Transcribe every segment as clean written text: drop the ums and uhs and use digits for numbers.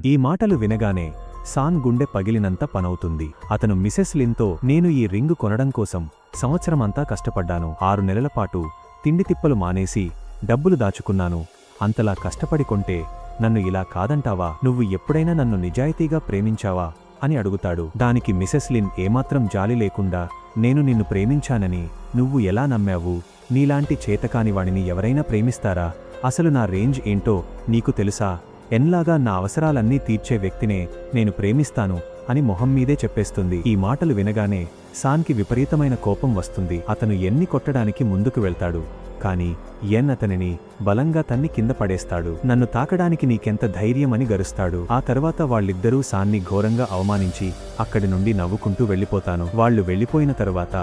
ఈ మాటలు వినగానే సాన్ గుండె పగిలినంత పనవుతుంది. అతను మిసెస్ లిన్తో, నేను ఈ రింగు కొనడం కోసం సంవత్సరమంతా కష్టపడ్డాను. 6 నెలల పాటు తిండి తిప్పలు మానేసి డబ్బులు దాచుకున్నాను. అంతలా కష్టపడి కొంటే నన్ను ఇలా కాదంటావా? నువ్వు ఎప్పుడైనా నన్ను నిజాయితీగా ప్రేమించావా అని అడుగుతాడు. దానికి మిసెస్ లిన్ ఏమాత్రం జాలి లేకుండా, నేను నిన్ను ప్రేమించానని నువ్వు ఎలా నమ్మావు? నీలాంటి చేతకానివాడిని ఎవరైనా ప్రేమిస్తారా? అసలు నా రేంజ్ ఏంటో నీకు తెలుసా? ఎన్లాగా నా అవసరాలన్నీ తీర్చే వ్యక్తినే నేను ప్రేమిస్తాను అని మొహం మీదే చెప్పేస్తుంది. ఈ మాటలు వినగానే సాన్కి విపరీతమైన కోపం వస్తుంది. అతను ఎన్ని కొట్టడానికి ముందుకు వెళ్తాడు. కాని ఎన్ అతనిని బలంగా తన్ని కింద పడేస్తాడు. నన్ను తాకడానికి నీకెంత ధైర్యమని గరుస్తాడు. ఆ తర్వాత వాళ్ళిద్దరూ సాన్ని ఘోరంగా అవమానించి అక్కడి నుండి నవ్వుకుంటూ వెళ్ళిపోతాను. వాళ్లు వెళ్ళిపోయిన తరువాత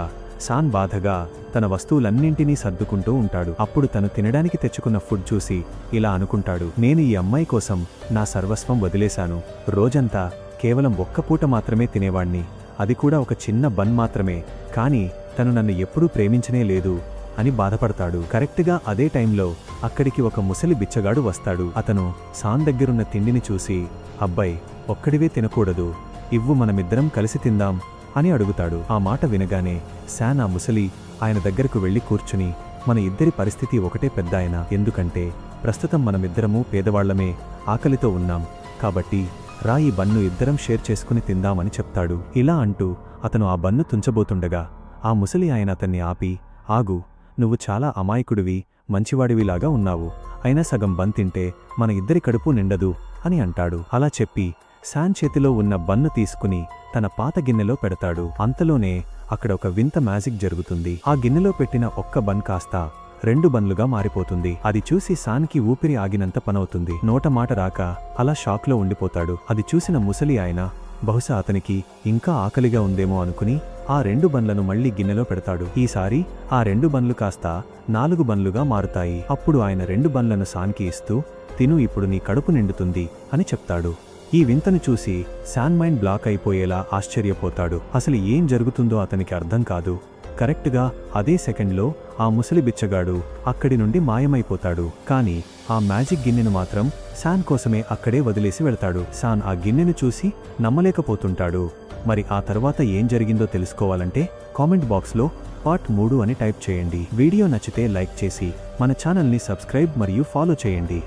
సాన్ బాధగా తన వస్తువులన్నింటినీ సర్దుకుంటూ ఉంటాడు. అప్పుడు తను తినడానికి తెచ్చుకున్న ఫుడ్ చూసి ఇలా అనుకుంటాడు, నేను ఈ అమ్మాయి కోసం నా సర్వస్వం వదిలేశాను. రోజంతా కేవలం ఒక్క పూట మాత్రమే తినేవాణ్ణి, అది కూడా ఒక చిన్న బన్ మాత్రమే. కాని తను నన్ను ఎప్పుడూ ప్రేమించనే లేదు అని బాధపడతాడు. కరెక్ట్గా అదే టైంలో అక్కడికి ఒక ముసలి బిచ్చగాడు వస్తాడు. అతను సాన్ దగ్గరున్న తిండిని చూసి, అబ్బాయి ఒక్కడివే తినకూడదు, ఇవ్వు, మనమిద్దరం కలిసి తిందాం అని అడుగుతాడు. ఆ మాట వినగానే శాన్ ఆ ముసలి ఆయన దగ్గరకు వెళ్లి కూర్చుని, మన ఇద్దరి పరిస్థితి ఒకటే పెద్దాయన, ఎందుకంటే ప్రస్తుతం మనమిద్దరమూ పేదవాళ్లమే, ఆకలితో ఉన్నాం. కాబట్టి రా, ఈ బన్ను ఇద్దరం షేర్ చేసుకుని తిందామని చెప్తాడు. ఇలా అంటూ అతను ఆ బన్ను తుంచబోతుండగా ఆ ముసలి ఆయన అతన్ని ఆపి, ఆగు, నువ్వు చాలా అమాయకుడివి, మంచివాడివిలాగా ఉన్నావు. అయినా సగం బన్ తింటే మన ఇద్దరి కడుపు నిండదు అని అంటాడు. అలా చెప్పి శాన్ చేతిలో ఉన్న బన్ను తీసుకుని తన పాత గిన్నెలో పెడతాడు. అంతలోనే అక్కడ ఒక వింత మ్యాజిక్ జరుగుతుంది. ఆ గిన్నెలో పెట్టిన ఒక్క బన్ కాస్త 2 బన్లుగా మారిపోతుంది. అది చూసి శాన్కి ఊపిరి ఆగినంత పనవుతుంది. నోట మాట రాక అలా షాక్లో ఉండిపోతాడు. అది చూసిన ముసలి ఆయన బహుశా అతనికి ఇంకా ఆకలిగా ఉందేమో అనుకుని ఆ 2 బన్లను మళ్లీ గిన్నెలో పెడతాడు. ఈసారి ఆ 2 బన్లు కాస్త 4 బన్లుగా మారుతాయి. అప్పుడు ఆయన 2 బన్లను శాన్కి ఇస్తూ, తిను, ఇప్పుడు నీ కడుపు నిండుతుంది అని చెప్తాడు. ఈ వింతను చూసి శాన్ మైండ్ బ్లాక్ అయిపోయేలా ఆశ్చర్యపోతాడు. అసలు ఏం జరుగుతుందో అతనికి అర్థం కాదు. కరెక్ట్గా అదే సెకండ్లో ఆ ముసలి బిచ్చగాడు అక్కడి నుండి మాయమైపోతాడు. కాని ఆ మ్యాజిక్ గిన్నెను మాత్రం శాన్ కోసమే అక్కడే వదిలేసి వెళ్తాడు. శాన్ ఆ గిన్నెను చూసి నమ్మలేకపోతుంటాడు. మరి ఆ తర్వాత ఏం జరిగిందో తెలుసుకోవాలంటే కామెంట్ బాక్స్లో పార్ట్ 3 అని టైప్ చేయండి. వీడియో నచ్చితే లైక్ చేసి మన ఛానల్ని సబ్స్క్రైబ్ మరియు ఫాలో చేయండి.